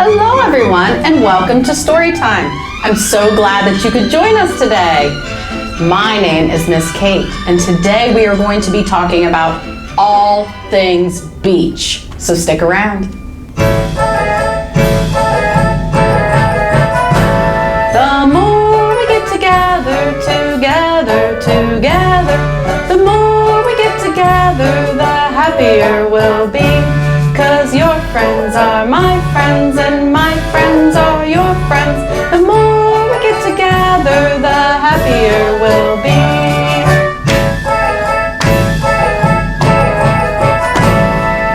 Hello everyone and welcome to Storytime. I'm so glad that you could join us today. My name is Miss Kate and today we are going to be talking about all things beach. So stick around. The more we get together, the more we get together, the happier we'll be. 'Cause your friends are my friends and my friends are your friends. The more we get together, the happier we'll be.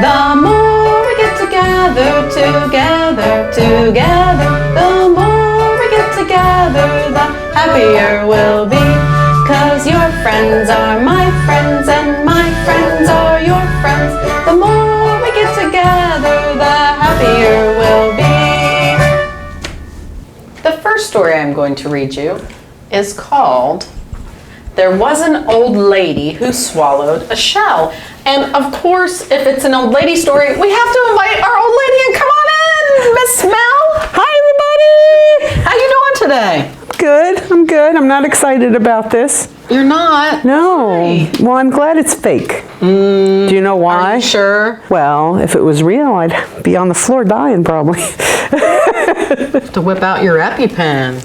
The more we get together, the more we get together, the happier we'll be. 'Cause your friends are my friends and my friends are your friends. The more we get together, the happier we'll be. The first story I'm going to read you is called There Was an Old Lady Who Swallowed a Shell. And of course, if it's an old lady story, we have to invite our old lady and come on in, Miss Mel. Hi, everybody. How you doing today? Good. I'm good. I'm not excited about this. You're not? No. Why? Well, I'm glad it's fake. Do you know why? Are you sure? Well, if it was real, I'd be on the floor dying probably. To whip out your EpiPen.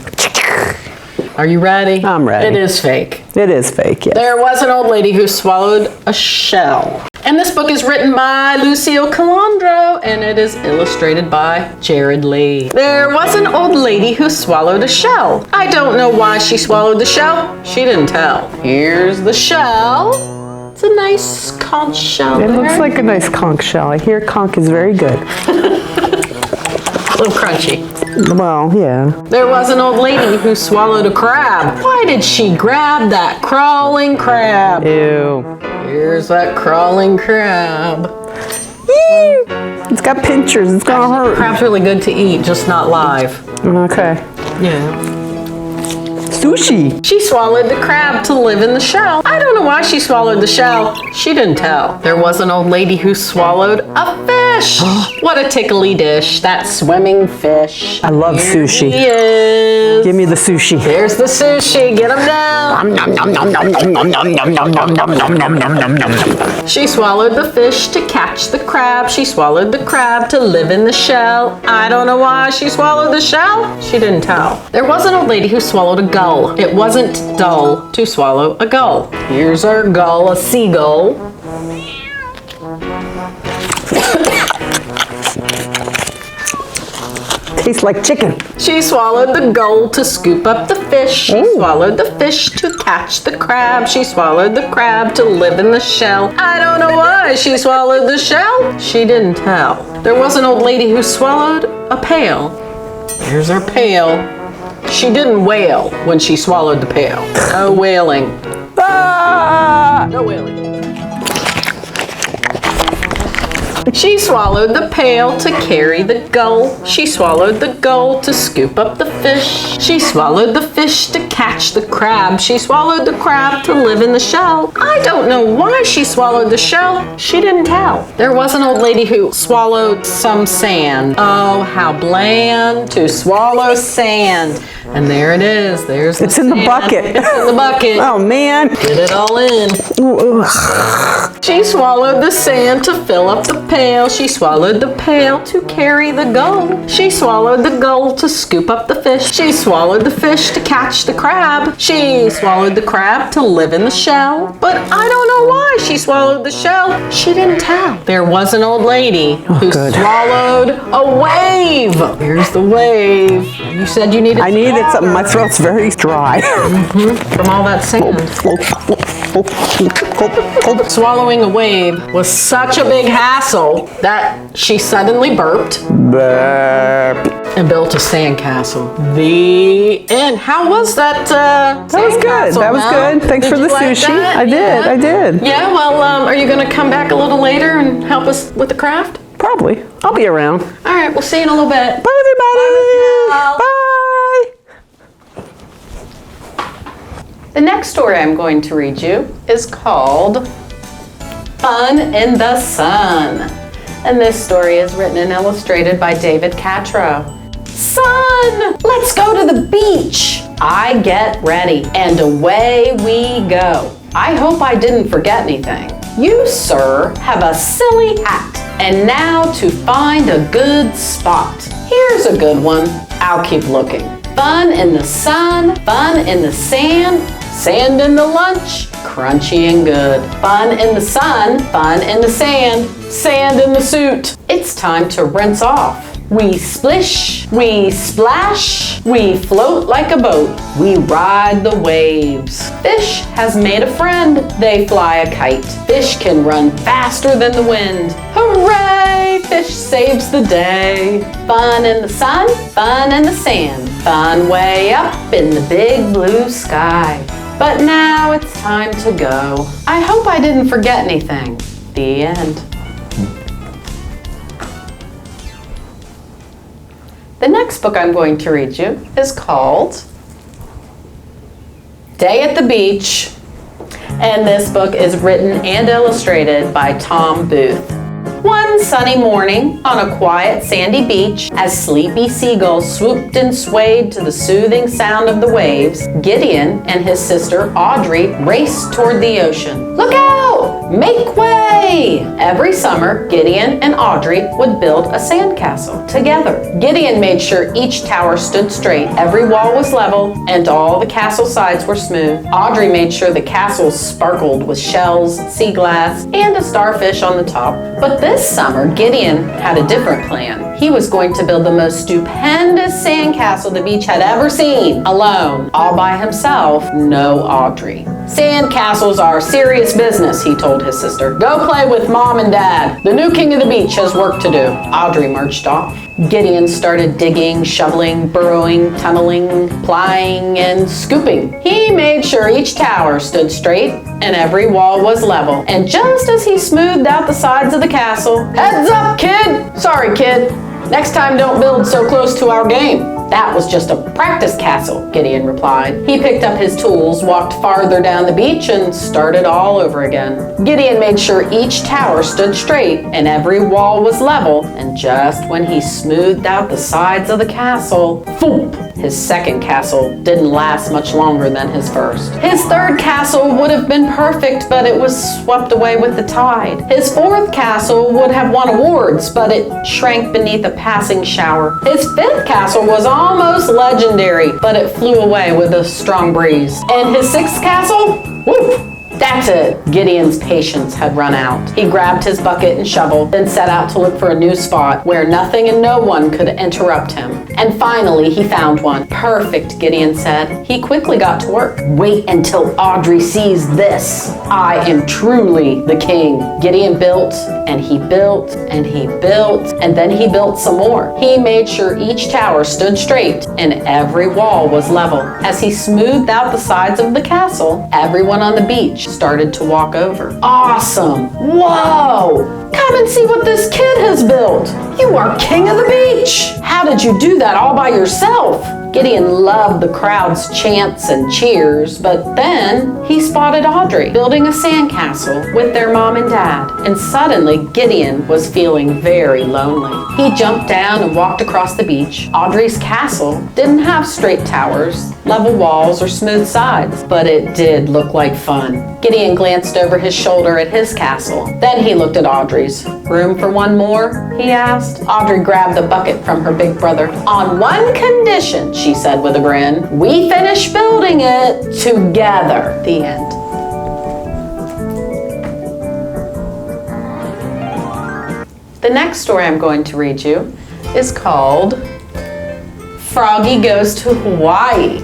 Are you ready? I'm ready. It is fake. It is fake, yes. There was an old lady who swallowed a shell. And this book is written by Lucille Calandro and it is illustrated by Jared Lee. There was an old lady who swallowed a shell. I don't know why she swallowed the shell. She didn't tell. Here's the shell. It's a nice conch shell. It looks like a nice conch shell. I hear conch is very good. A little crunchy. Well, yeah. There was an old lady who swallowed a crab. Why did she grab that crawling crab? Ew. Here's that crawling crab. Ew. It's got pinchers. It's gonna hurt. Crab's really good to eat, just not live. Okay. Yeah. Sushi. She swallowed the crab to live in the shell. I don't know why she swallowed the shell. She didn't tell. There was an old lady who swallowed a fish. What a tickly dish. That swimming fish. I love sushi. He is. Give me the sushi. There's the sushi. Get him down. She swallowed the fish to catch the crab. She swallowed the crab to live in the shell. I don't know why she swallowed the shell. She didn't tell. There was an old lady who swallowed a gull. It wasn't dull to swallow a gull. Here's our gull, a seagull. Tastes like chicken. She swallowed the gull to scoop up the fish. She swallowed the fish to catch the crab. She swallowed the crab to live in the shell. I don't know why she swallowed the shell. She didn't tell. There was an old lady who swallowed a pail. Here's her pail. She didn't wail when she swallowed the pail. No wailing. Ah! No wailing. She swallowed the pail to carry the gull. She swallowed the gull to scoop up the fish. She swallowed the fish to catch the crab. She swallowed the crab to live in the shell. I don't know why she swallowed the shell. She didn't tell. There was an old lady who swallowed some sand. Oh, how bland to swallow sand. And there it is. There's the It's in the sand. bucket. It's in the bucket. Oh, man. Get it all in. Ooh, She swallowed the sand to fill up the pail. She swallowed the pail to carry the gull. She swallowed the gull to scoop up the fish. She swallowed the fish to catch the crab. She swallowed the crab to live in the shell. But I don't know why she swallowed the shell. She didn't tell. There was an old lady who swallowed a wave. Here's the wave. You said you needed I needed something. My throat's very dry. from all that sand. Swallowing a wave was such a big hassle that she suddenly burped Burp. and built a sandcastle. The end. How was that? That was good. That was good. Thanks for the sushi. I did. Yeah. Well, are you going to come back a little later and help us with the craft? Probably. I'll be around. All right. We'll see you in a little bit. Bye, everybody. Bye. Bye. The next story I'm going to read you is called Fun in the Sun. And this story is written and illustrated by David Catrow. Son, let's go to the beach. I get ready, and away we go. I hope I didn't forget anything. You, sir, have a silly hat. And now to find a good spot. Here's a good one. I'll keep looking. Fun in the sun, fun in the sand, sand in the lunch, crunchy and good. Fun in the sun, fun in the sand, sand in the suit. It's time to rinse off. We splish, we splash, we float like a boat, we ride the waves. Fish has made a friend, they fly a kite. Fish can run faster than the wind. Hooray! Fish saves the day. Fun in the sun, fun in the sand, fun way up in the big blue sky. But now it's time to go. I hope I didn't forget anything. The end. The next book I'm going to read you is called Day at the Beach, and this book is written and illustrated by Tom Booth. One sunny morning on a quiet sandy beach, as sleepy seagulls swooped and swayed to the soothing sound of the waves, Gideon and his sister Audrey raced toward the ocean. Look out! Make way! Every summer, Gideon and Audrey would build a sandcastle together. Gideon made sure each tower stood straight, every wall was level, and all the castle sides were smooth. Audrey made sure the castles sparkled with shells, sea glass, and a starfish on the top. But this summer, Gideon had a different plan. He was going to build the most stupendous sandcastle the beach had ever seen, alone, all by himself, no Audrey. Sandcastles are serious business, he told his sister. Go play with Mom and Dad. The new king of the beach has work to do. Audrey marched off. Gideon started digging, shoveling, burrowing, tunneling, plying, and scooping. He made sure each tower stood straight and every wall was level. And just as he smoothed out the sides of the castle, heads up, kid! Sorry, kid. Next time don't build so close to our game. That was just a practice castle, Gideon replied. He picked up his tools, walked farther down the beach, and started all over again. Gideon made sure each tower stood straight and every wall was level, and just when he smoothed out the sides of the castle, thump! His second castle didn't last much longer than his first. His third castle would have been perfect, but it was swept away with the tide. His fourth castle would have won awards, but it shrank beneath a passing shower. His fifth castle was almost legendary, but it flew away with a strong breeze. And his sixth castle? Woof! That's it. Gideon's patience had run out. He grabbed his bucket and shovel, then set out to look for a new spot where nothing and no one could interrupt him. And finally, he found one. Perfect, Gideon said. He quickly got to work. Wait until Audrey sees this. I am truly the king. Gideon built, and he built, and he built, and then he built some more. He made sure each tower stood straight and every wall was level. As he smoothed out the sides of the castle, everyone on the beach started to walk over. Awesome! Whoa! Come and see what this kid has built! You are king of the beach! How did you do that all by yourself? Gideon loved the crowd's chants and cheers, but then he spotted Audrey building a sandcastle with their mom and dad, and suddenly Gideon was feeling very lonely. He jumped down and walked across the beach. Audrey's castle didn't have straight towers, level walls, or smooth sides, but it did look like fun. Gideon glanced over his shoulder at his castle. Then he looked at Audrey's. Room for one more? He asked. Audrey grabbed the bucket from her big brother. On one condition, she said with a grin. We finish building it together. The end. The next story I'm going to read you is called Froggy Goes to Hawaii.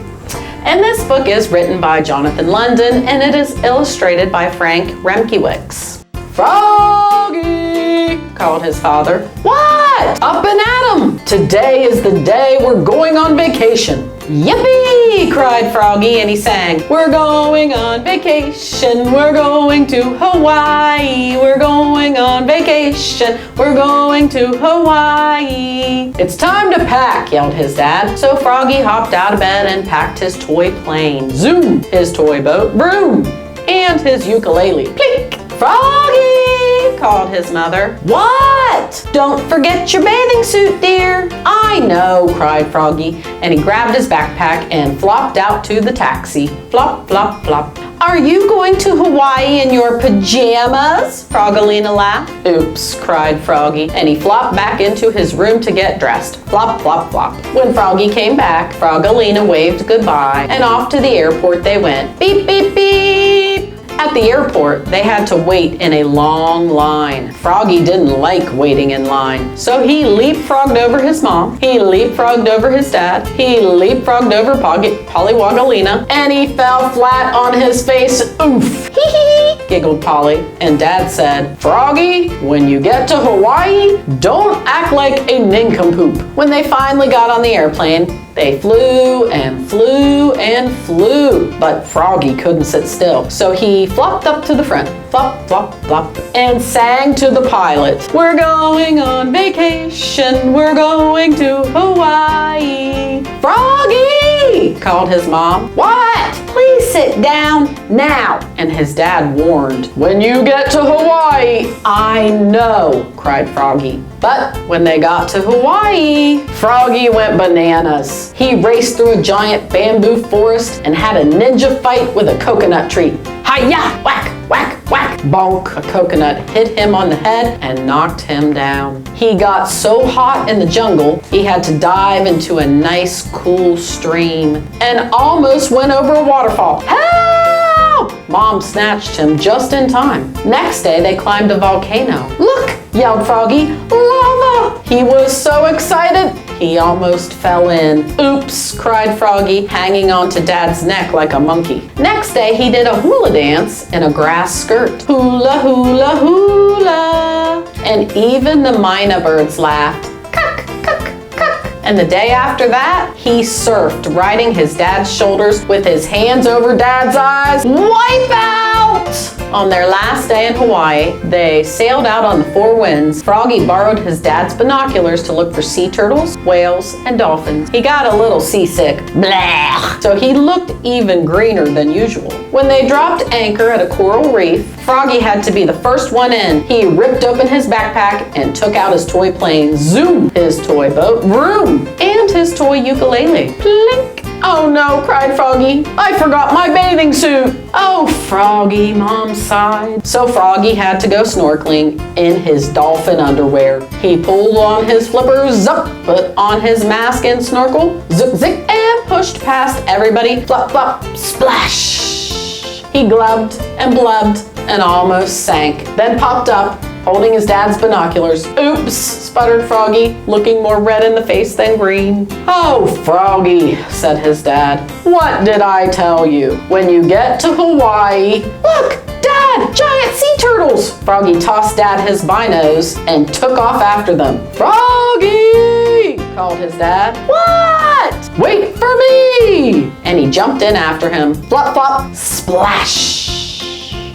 And this book is written by Jonathan London, and it is illustrated by Frank Remkiewicz. Froggy, called his father. What? Up and at 'em! Today is the day we're going on vacation. Yippee! Cried Froggy, and he sang, we're going on vacation, we're going to Hawaii, we're going on vacation, we're going to Hawaii. It's time to pack, yelled his dad. So Froggy hopped out of bed and packed his toy plane, zoom, his toy boat, broom, and his ukulele, plink. Froggy, called his mother. What? What? Don't forget your bathing suit, dear. I know, cried Froggy, and he grabbed his backpack and flopped out to the taxi. Flop, flop, flop. Are you going to Hawaii in your pajamas? Froggalina laughed. Oops, cried Froggy, and he flopped back into his room to get dressed. Flop, flop, flop. When Froggy came back, Froggalina waved goodbye, and off to the airport they went. Beep, beep, beep. At the airport, they had to wait in a long line. Froggy didn't like waiting in line, so he leapfrogged over his mom, he leapfrogged over his dad, he leapfrogged over Pollywoggalina, and he fell flat on his face. Oof! Hee hee! Giggled Polly, and Dad said, Froggy, when you get to Hawaii, don't act like a nincompoop. When they finally got on the airplane, they flew and flew and flew, but Froggy couldn't sit still, so he flopped up to the front, flop, flop, flop, and sang to the pilot. We're going on vacation, we're going to Hawaii. Froggy, called his mom. What? Please sit down now. And his dad warned, when you get to Hawaii, I know, cried Froggy. But when they got to Hawaii, Froggy went bananas. He raced through a giant bamboo forest and had a ninja fight with a coconut tree. Hi-ya! Whack, whack, whack! Bonk! A coconut hit him on the head and knocked him down. He got so hot in the jungle, he had to dive into a nice, cool stream and almost went over a waterfall. Help! Mom snatched him just in time. Next day, they climbed a volcano. Look! Yelled Froggy. Lava! He was so excited, he almost fell in. Oops, cried Froggy, hanging onto Dad's neck like a monkey. Next day, he did a hula dance in a grass skirt. Hula, hula, hula. And even the mynah birds laughed. Cuck, cuck, cuck. And the day after that, he surfed, riding his dad's shoulders with his hands over Dad's eyes. Wipe out! On their last day in Hawaii, they sailed out on the four winds. Froggy borrowed his dad's binoculars to look for sea turtles, whales, and dolphins. He got a little seasick, blah, so he looked even greener than usual. When they dropped anchor at a coral reef, Froggy had to be the first one in. He ripped open his backpack and took out his toy plane, zoom, his toy boat, vroom, and his toy ukulele, plink. Oh no, cried Froggy, I forgot my bathing suit. Oh, Froggy, Mom sighed. So Froggy had to go snorkeling in his dolphin underwear. He pulled on his flippers, zup, put on his mask and snorkel, zip, zip, and pushed past everybody, flop, flop, splash. He glubbed and blubbed and almost sank, then popped up, holding his dad's binoculars. Oops, sputtered Froggy, looking more red in the face than green. Oh, Froggy, said his dad. What did I tell you? When you get to Hawaii, look, Dad, giant sea turtles! Froggy tossed Dad his binos and took off after them. Froggy, called his dad. What? Wait for me! And he jumped in after him. Flop, flop, splash.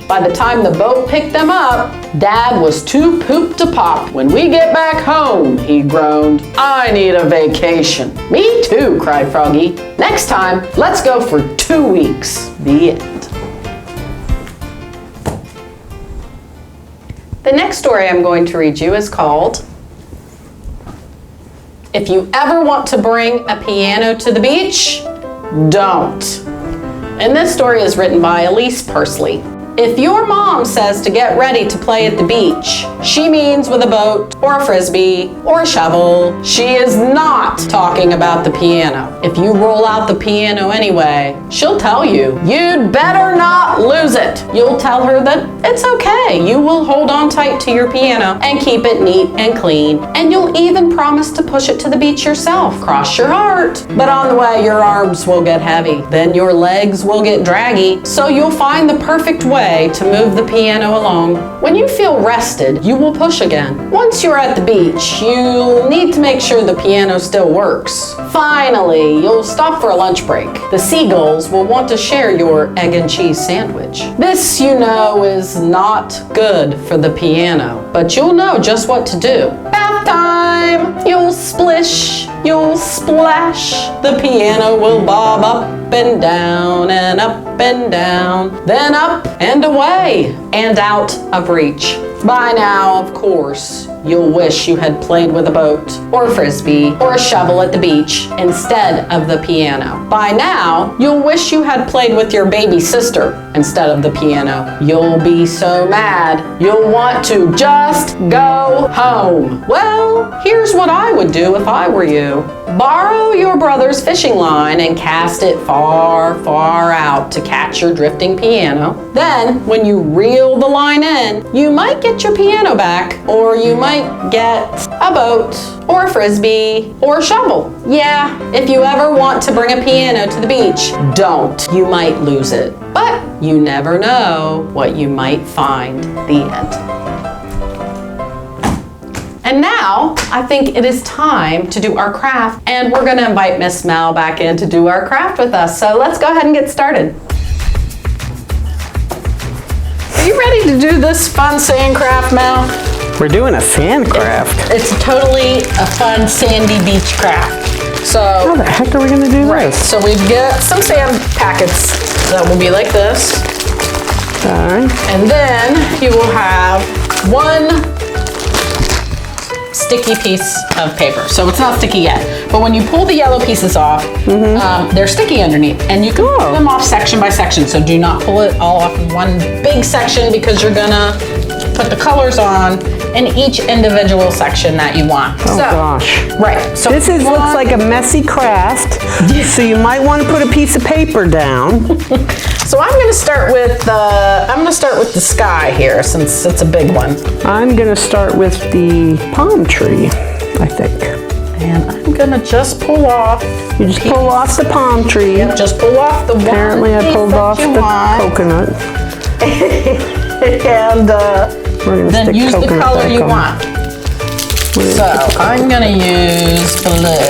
By the time the boat picked them up, Dad was too pooped to pop. When we get back home, he groaned, I need a vacation. Me too, cried Froggy. Next time, let's go for 2 weeks. The end. The next story I'm going to read you is called, If You Ever Want to Bring a Piano to the Beach, Don't. And this story is written by Elise Persley. If your mom says to get ready to play at the beach, she means with a boat or a frisbee or a shovel. She is not talking about the piano. If you roll out the piano anyway, she'll tell you, you'd better not lose it. You'll tell her that it's okay. You will hold on tight to your piano and keep it neat and clean. And you'll even promise to push it to the beach yourself. Cross your heart. But on the way, your arms will get heavy. Then your legs will get draggy. So you'll find the perfect way to move the piano along. When you feel rested, you will push again. Once you're at the beach, you'll need to make sure the piano still works. Finally, you'll stop for a lunch break. The seagulls will want to share your egg and cheese sandwich. This, you know, is not good for the piano, but you'll know just what to do. Bath time! You'll splish, you'll splash. The piano will bob up and down and up and down, then up and away and out of reach. By now, of course, you'll wish you had played with a boat, or a frisbee, or a shovel at the beach instead of the piano. By now, you'll wish you had played with your baby sister instead of the piano. You'll be so mad, you'll want to just go home. Well, here's what I would do if I were you. Borrow your brother's fishing line and cast it far, far out to catch your drifting piano. Then, when you reel the line in, you might get your piano back, or you might get a boat, or a frisbee, or a shovel. Yeah, if you ever want to bring a piano to the beach, don't. You might lose it. But you never know what you might find. The end. And now, I think it is time to do our craft, and we're gonna invite Miss Mel back in to do our craft with us. So let's go ahead and get started. Are you ready to do this fun sand craft, Mel? We're doing a sand craft. It's totally a fun sandy beach craft. So, How the heck are we gonna do right, this? so we've got some sand packets that will be like this. All right. And then you will have one sticky piece of paper. So it's not sticky yet, but when you pull the yellow pieces off, they're sticky underneath, and you can pull them off section by section. So do not pull it all off in one big section, because you're gonna put the colors on in each individual section that you want. Oh gosh. Right. So This looks like a messy craft, so you might want to put a piece of paper down. So I'm gonna start with the sky here, since it's a big one. I'm gonna start with the palm tree, I think. And I'm gonna just pull off. You just pull off the palm tree. Yep, just pull off the Apparently one I piece pulled that off you the want. coconut. And We're gonna then stick use the coconut color back you on. want. We're So gonna stick the I'm gonna use blue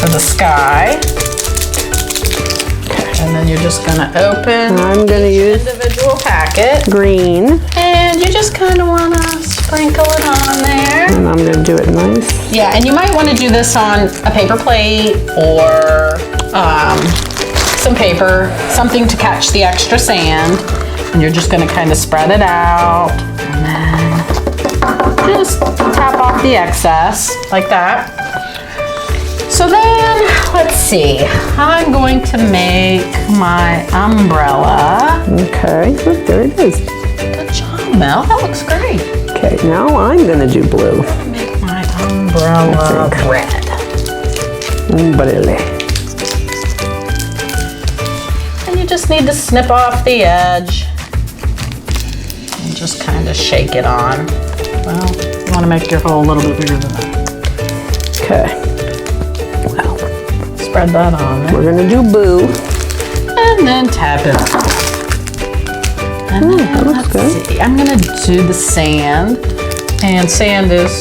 for the sky. And then you're just gonna open I'm gonna use individual packet. green, And you just kind of wanna sprinkle it on there. and I'm gonna do it nice. Yeah, and you might want to do this on a paper plate, or some paper, something to catch the extra sand. And you're just going to kind of spread it out, and then just tap off the excess like that. So then, let's see, I'm going to make my umbrella. Okay, look, there it is. Good job, Mel, that looks great. Okay, now I'm gonna do blue. Make my umbrella I think. red. Umbrella. And you just need to snip off the edge and just kind of shake it on. Well, you want to make your hole a little bit bigger than that. Okay, Spread that on there. we're gonna do boo. And then tap it on. And then that looks let's good. see. I'm going to do the sand. And sand is,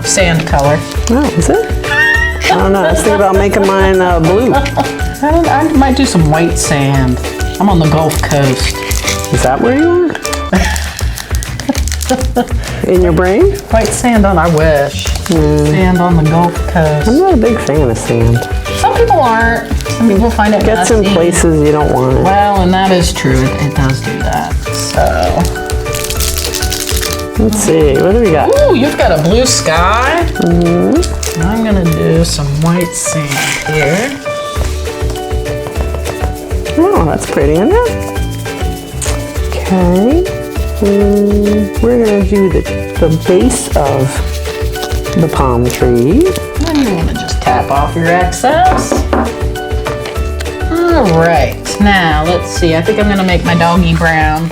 sand color. Oh, is it? I don't know. I was thinking about making mine blue. I might do some white sand. I'm on the Gulf Coast. Is that where you are? In your brain? White sand on, I wish. Sand on the Gulf Coast. I'm not a big fan of sand. Some people aren't. Some people find it Gets in messy. places you don't want it. Well, and that is true. It does do that. So, Let's see, what do we got? ooh, you've got a blue sky. I'm gonna do some white sand here. Oh, that's pretty, isn't it? Okay. We're gonna do the base of the palm tree. And you want to just tap off your excess. All right, now let's see. I think I'm gonna make my doggy brown.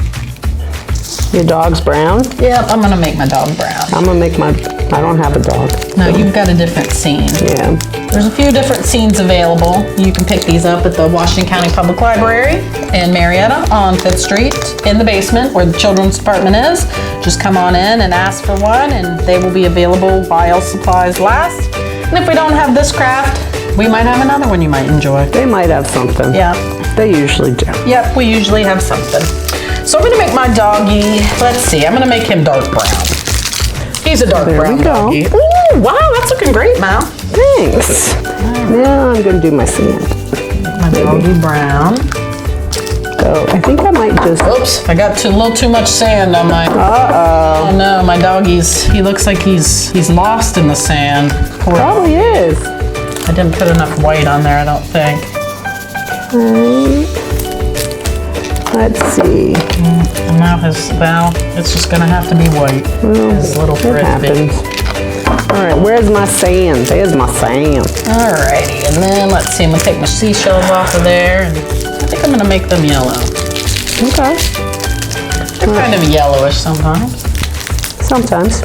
Your dog's brown. Yep, I'm gonna make my dog brown. I'm gonna make my, I don't have a dog. No, you've got a different scene. Yeah. There's a few different scenes available. You can pick these up at the Washington County Public Library in Marietta on 5th Street in the basement where the children's department is. Just come on in and ask for one, and they will be available while supplies last. And if we don't have this craft, we might have another one you might enjoy. They might have something. Yeah. They usually do. Yep, we usually have something. So I'm gonna make my doggy, let's see, I'm gonna make him dark brown. He's a dark There brown we go. doggy. Ooh, wow, that's looking great, Mal. Thanks. Now I'm gonna do my sand. My doggy brown. So I think I might just. Oops, I got a little too much sand on my. Uh-oh. Oh no, my doggy's. He looks like he's lost in the sand. Poor. Probably is. I didn't put enough white on there, I don't think. Let's see. And now it's just gonna have to be white. His little It frisbee. happens. All right, where's my sand? There's my sand. Alrighty, and then let's see. I'm gonna take my seashells off of there, and I think I'm gonna make them yellow. Okay. They're kind of yellowish sometimes. Sometimes.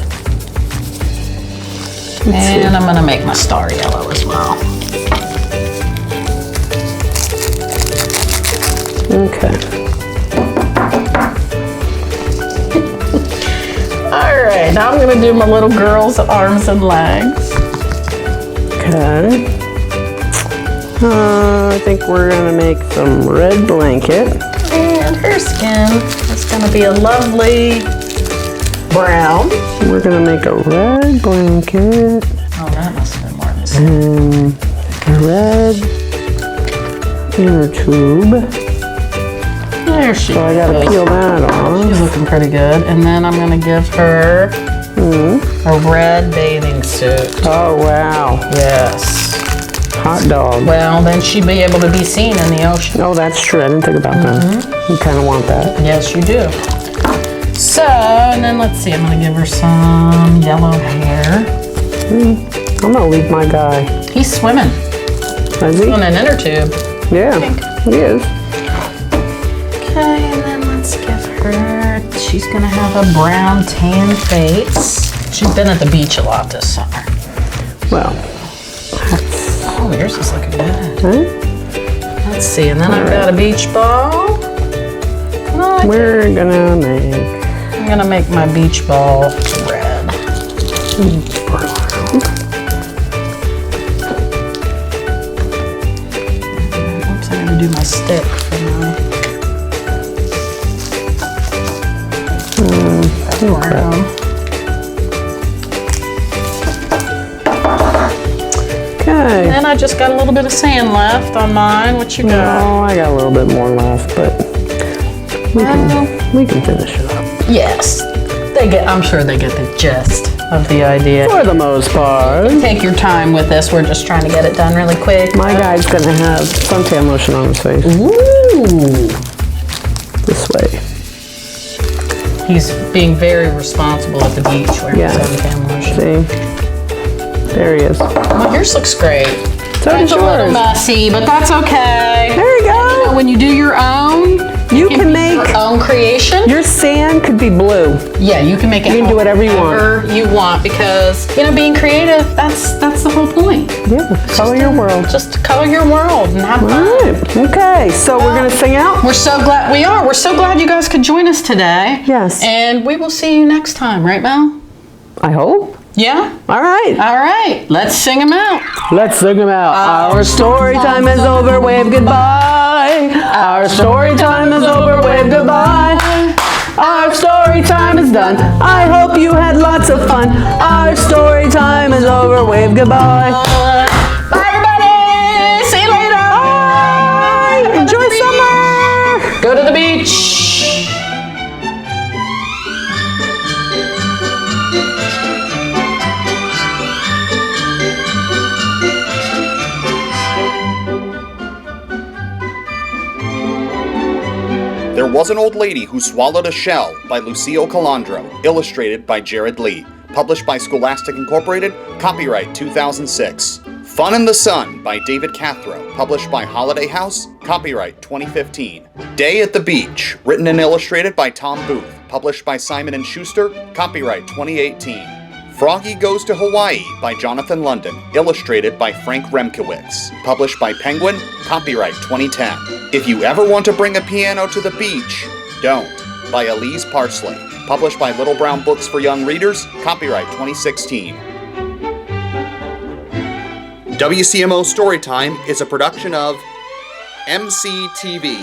And I'm gonna make my star yellow as well. Okay. Alright, now I'm gonna do my little girl's arms and legs. Okay. I think we're gonna make some red blanket. And her skin is gonna be a lovely brown. We're gonna make a red blanket Oh, that must have been more this. and a red inner tube. There she So I gotta is. peel that off. She's looking pretty good. And then I'm gonna give her a red bathing suit. Oh wow. Yes. Hot dog. Well, then she'd be able to be seen in the ocean. Oh, that's true. I didn't think about that. You kind of want that. Yes, you do. So, and then let's see, I'm gonna give her some yellow hair. I'm gonna leave my guy. He's swimming Is he? on an inner tube. Yeah, he is. Okay, and then let's give her, she's gonna have a brown tan face. She's been at the beach a lot this summer. Well, Oh, yours is looking good. huh? Let's see, and then I've got a beach ball. Oh, I'm gonna make my beach ball red. Oops, I gotta do my stick for my brown. Okay. And I just got a little bit of sand left on mine. What you got? Oh, I got a little bit more left, but we can finish it up. Yes, I'm sure they get the gist of the idea. For the most part. Take your time with this. We're just trying to get it done really quick. My guy's gonna have suntan lotion on his face. Ooh. This way. He's being very responsible at the beach wearing Yeah. suntan lotion. See? There he is. Well, yours looks great. So does It's a little yours. messy, but that's okay. There you go. When you do your own, You can make your own creation. your sand could be blue. Yeah, you can make it. You can do whatever you want. however you want, because being creative. That's the whole point. Yeah, color your world. Just color your world and have All fun. right. Okay, so we're gonna sing out. We're so glad We're so glad you guys could join us today. Yes. And we will see you next time, right, Mel? I hope. Yeah. All right. All right. Let's sing them out. Let's sing them out. Our story time is over. Wave goodbye. Our story time is over. Wave goodbye. Our story time is done. I hope you had lots of fun. Our story time is over. Wave goodbye. Bye, everybody. See you later. Bye. Enjoy summer. Go to the beach. There Was an Old Lady Who Swallowed a Shell by Lucille Calandro, illustrated by Jared Lee, published by Scholastic Incorporated, copyright 2006. Fun in the Sun by David Cathro, published by Holiday House, copyright 2015. Day at the Beach, written and illustrated by Tom Booth, published by Simon & Schuster, copyright 2018. Froggy Goes to Hawaii by Jonathan London, illustrated by Frank Remkowitz, published by Penguin, copyright 2010. If You Ever Want to Bring a Piano to the Beach, Don't, by Elise Parsley, published by Little Brown Books for Young Readers, copyright 2016. WCMO Storytime is a production of MCTV.